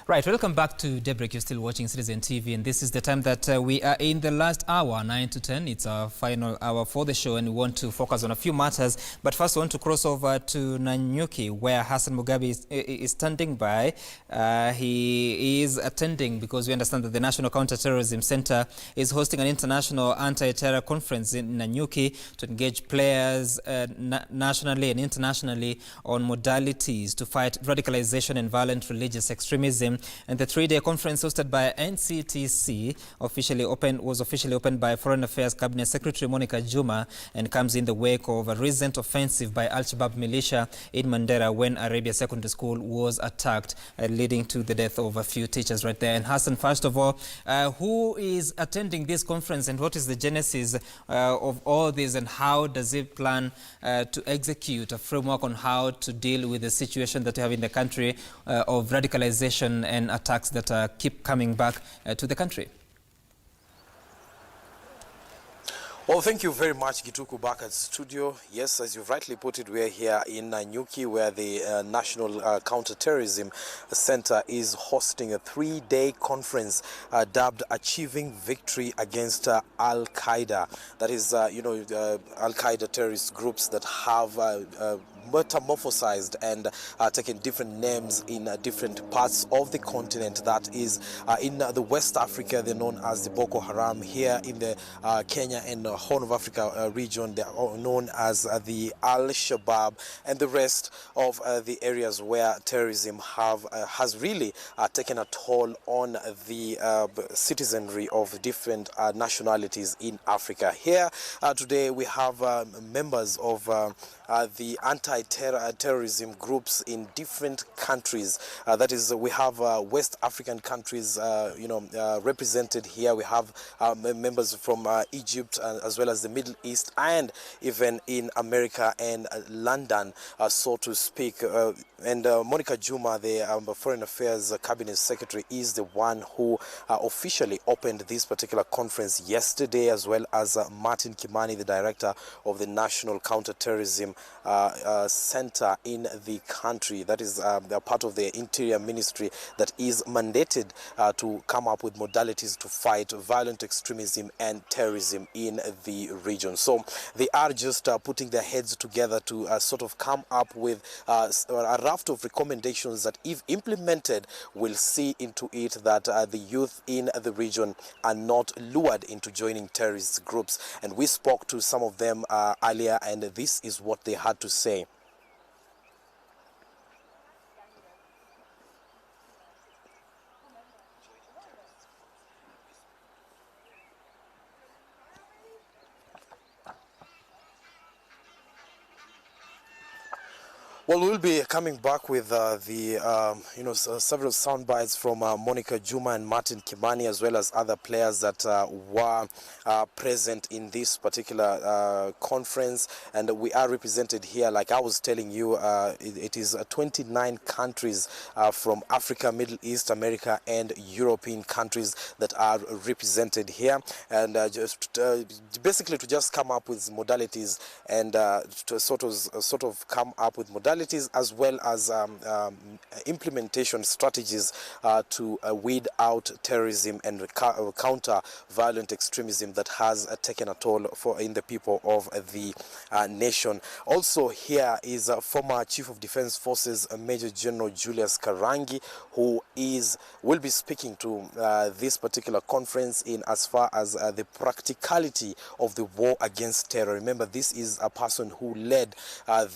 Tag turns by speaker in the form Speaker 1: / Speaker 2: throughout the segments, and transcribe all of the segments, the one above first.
Speaker 1: Right, welcome back to Daybreak. You're still watching Citizen TV, and this is the time that we are in the last hour, 9 to 10. It's our final hour for the show, and we want to focus on a few matters. But first, we want to cross over to Nanyuki, where Hassan Mugabe is standing by. He is attending because we understand that the National Counter-Terrorism Center is hosting an international anti-terror conference in Nanyuki to engage players nationally and internationally on modalities to fight radicalization and violent religious extremism. And the three-day conference hosted by NCTC was officially opened by Foreign Affairs Cabinet Secretary Monica Juma, and comes in the wake of a recent offensive by Al-Shabaab militia in Mandera when Arabia Secondary School was attacked, leading to the death of a few teachers right there. And Hassan, first of all, who is attending this conference, and what is the genesis of all this, and how does it plan to execute a framework on how to deal with the situation that we have in the country of radicalization and attacks that keep coming back to the country?
Speaker 2: Well, thank you very much, Gituku, back at studio. Yes, as you've rightly put it, we're here in Nanyuki, where the National Counter-Terrorism Center is hosting a three-day conference dubbed Achieving Victory Against Al-Qaeda. That is, Al-Qaeda terrorist groups that have metamorphosized and taken different names in different parts of the continent. That is, in the West Africa, they're known as the Boko Haram. Here in the Kenya and Horn of Africa region, they are known as the Al-Shabaab, and the rest of the areas where terrorism has really taken a toll on the citizenry of different nationalities in Africa. Here today we have members of the anti-terrorism groups in different countries. That is, we have West African countries, represented here. We have members from Egypt, as well as the Middle East, and even in America and London, so to speak. And Monica Juma, the Foreign Affairs Cabinet Secretary, is the one who officially opened this particular conference yesterday, as well as Martin Kimani, the director of the National Counter-Terrorism Center in the country. That is part of the Interior Ministry that is mandated to come up with modalities to fight violent extremism and terrorism in the region. So they are just putting their heads together to sort of come up with a raft of recommendations that, if implemented, will see into it that the youth in the region are not lured into joining terrorist groups. And we spoke to some of them earlier, and this is what they had to say. Well, we'll be coming back with several sound bites from Monica Juma and Martin Kimani, as well as other players that were present in this particular conference. And we are represented here, like I was telling you, it is 29 countries from Africa, Middle East, America, and European countries that are represented here. And basically to just come up with modalities and to sort of come up with modalities, as well as implementation strategies to weed out terrorism and counter violent extremism that has taken a toll in the people of the nation. Also here is former Chief of Defense Forces Major General Julius Karangi, who will be speaking to this particular conference in as far as the practicality of the war against terror. Remember, this is a person who led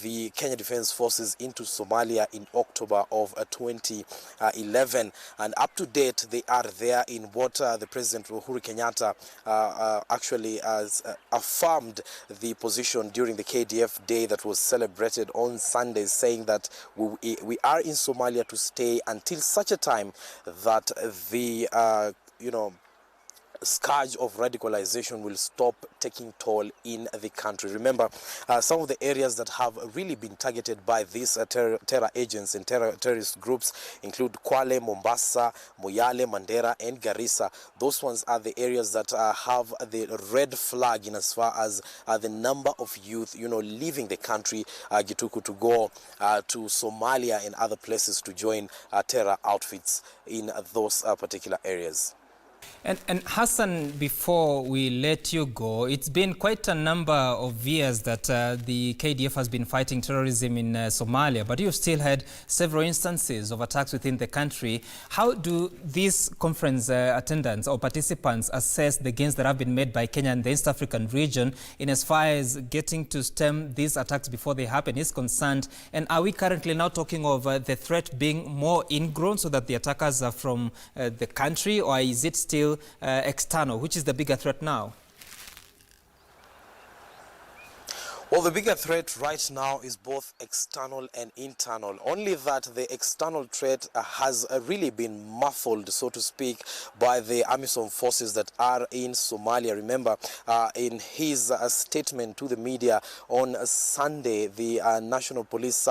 Speaker 2: the Kenya Defense Forces into Somalia in October of 2011, and up to date they are there in what the President Uhuru Kenyatta actually has affirmed the position during the KDF Day that was celebrated on Sunday, saying that we are in Somalia to stay until such a time that the scourge of radicalization will stop taking toll in the country. Remember, some of the areas that have really been targeted by these terror agents and terrorist groups include Kwale, Mombasa, Moyale, Mandera, and Garissa. Those ones are the areas that have the red flag in as far as the number of youth, leaving the country, Gituku, to go to Somalia and other places to join terror outfits in those particular areas.
Speaker 1: And Hassan, before we let you go, it's been quite a number of years that the KDF has been fighting terrorism in Somalia, but you've still had several instances of attacks within the country. How do these conference attendants or participants assess the gains that have been made by Kenya and the East African region in as far as getting to stem these attacks before they happen is concerned? And are we currently now talking of the threat being more ingrown so that the attackers are from the country, or is it still external? Which is the bigger threat now?
Speaker 2: Well, the bigger threat right now is both external and internal. Only that the external threat has really been muffled, so to speak, by the AMISOM forces that are in Somalia. Remember, in his statement to the media on Sunday, the National Police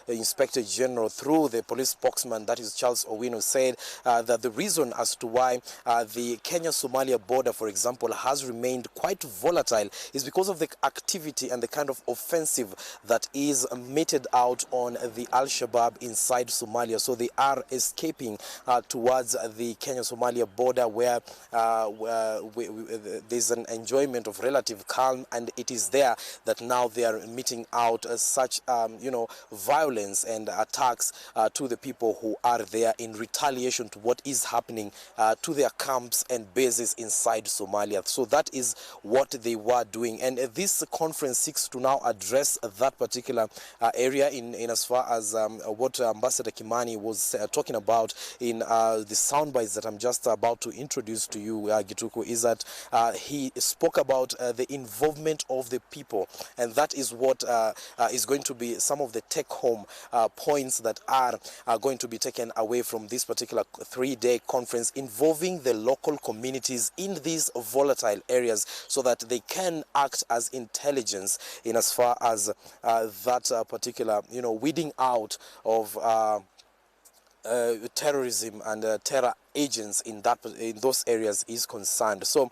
Speaker 2: Inspector General, through the police spokesman, that is Charles Owino, said that the reason as to why the Kenya-Somalia border, for example, has remained quite volatile is because of the activity and the kind of offensive that is meted out on the Al-Shabaab inside Somalia. So they are escaping towards the Kenya-Somalia border, where there's an enjoyment of relative calm, and it is there that now they are meting out such violence and attacks to the people who are there in retaliation to what is happening to their camps and bases inside Somalia. So that is what they were doing, and this conference seeks to now address that particular area in as far as what Ambassador Kimani was talking about in the soundbites that I'm just about to introduce to you, Gituku, is that he spoke about the involvement of the people, and that is what is going to be some of the take-home points that are going to be taken away from this particular three-day conference involving the local communities in these volatile areas, so that they can act as intelligence in as far as that particular, weeding out of terrorism and terror agents in those areas is concerned. So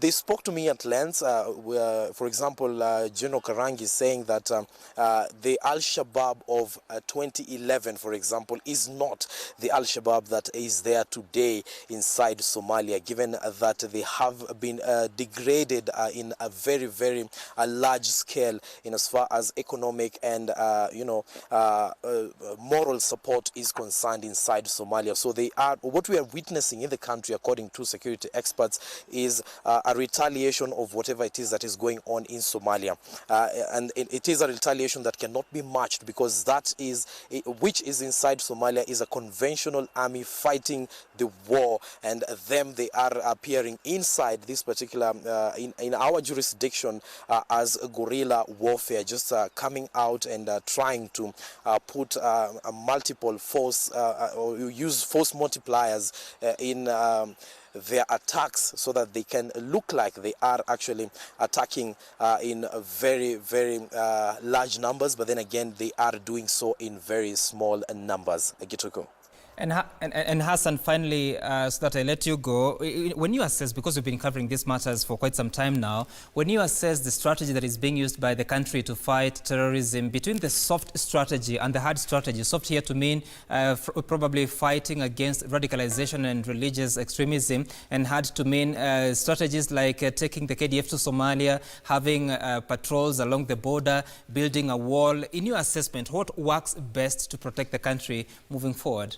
Speaker 2: they spoke to me at length. For example, General Karangi saying that the Al-Shabaab of 2011, for example, is not the Al-Shabaab that is there today inside Somalia, given that they have been degraded in a very, very large scale in as far as economic and moral support is concerned inside Somalia. So they are, what we are witnessing in the country, according to security experts, is a retaliation of whatever it is that is going on in Somalia, and it is a retaliation that cannot be matched, because that is which is inside Somalia is a conventional army fighting the war, and they are appearing inside this particular in our jurisdiction as guerrilla warfare, just coming out and trying to put a multiple force or use force multipliers in their attacks, so that they can look like they are actually attacking in very, very large numbers, but then again they are doing so in very small numbers. Gituku.
Speaker 1: And Hassan, finally, so that I let you go, when you assess, because we've been covering these matters for quite some time now, when you assess the strategy that is being used by the country to fight terrorism, between the soft strategy and the hard strategy, soft here to mean probably fighting against radicalization and religious extremism, and hard to mean strategies like taking the KDF to Somalia, having patrols along the border, building a wall. In your assessment, what works best to protect the country moving forward?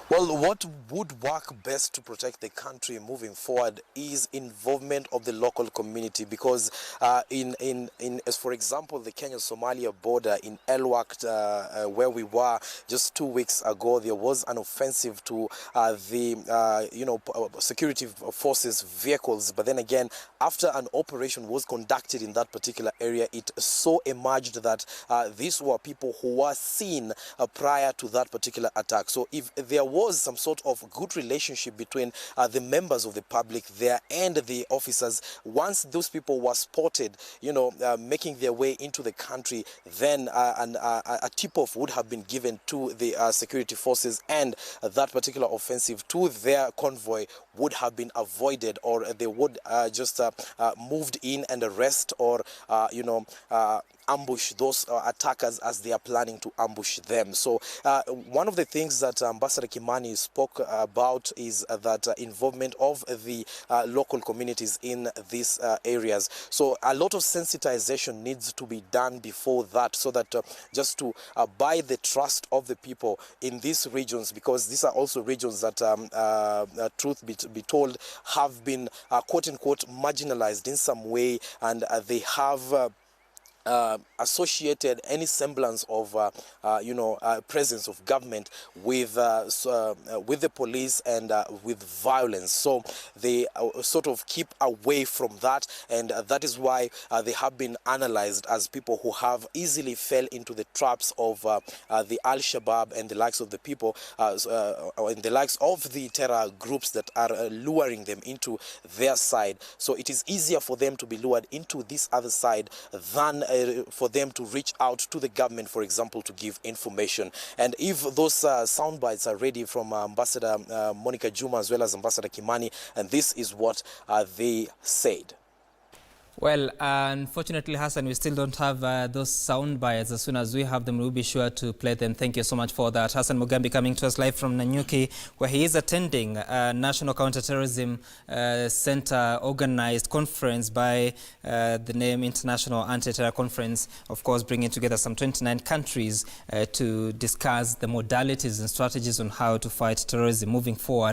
Speaker 2: Well, what would work best to protect the country moving forward is involvement of the local community, because as for example, the Kenya-Somalia border in Elwak, where we were just 2 weeks ago, there was an offensive to the security forces vehicles, but then again, after an operation was conducted in that particular area, it so emerged that these were people who were seen prior to that particular attack. So if there was was some sort of good relationship between the members of the public there and the officers. Once those people were spotted, making their way into the country, then a tip-off would have been given to the security forces, and that particular offensive to their convoy would have been avoided, or they would just moved in and arrest or ambush those attackers as they are planning to ambush them. So one of the things that Ambassador Kimani spoke about is that involvement of the local communities in these areas. So a lot of sensitization needs to be done before that, so that just to buy the trust of the people in these regions, because these are also regions that, truth be told, have been quote-unquote marginalized in some way, and they have associated any semblance of presence of government with the police and with violence. So they sort of keep away from that, and that is why they have been analyzed as people who have easily fell into the traps of the Al-Shabaab and the likes of the people, and the likes of the terror groups that are luring them into their side. So it is easier for them to be lured into this other side than for them to reach out to the government, for example, to give information. And if those sound bites are ready from Ambassador Monica Juma as well as Ambassador Kimani, and this is what they said.
Speaker 1: Well, unfortunately, Hassan, we still don't have those sound bites. As soon as we have them, we'll be sure to play them. Thank you so much for that. Hassan Mugambi coming to us live from Nanyuki, where he is attending a National Counterterrorism Center organized conference by the name International Anti-Terror Conference, of course, bringing together some 29 countries to discuss the modalities and strategies on how to fight terrorism moving forward.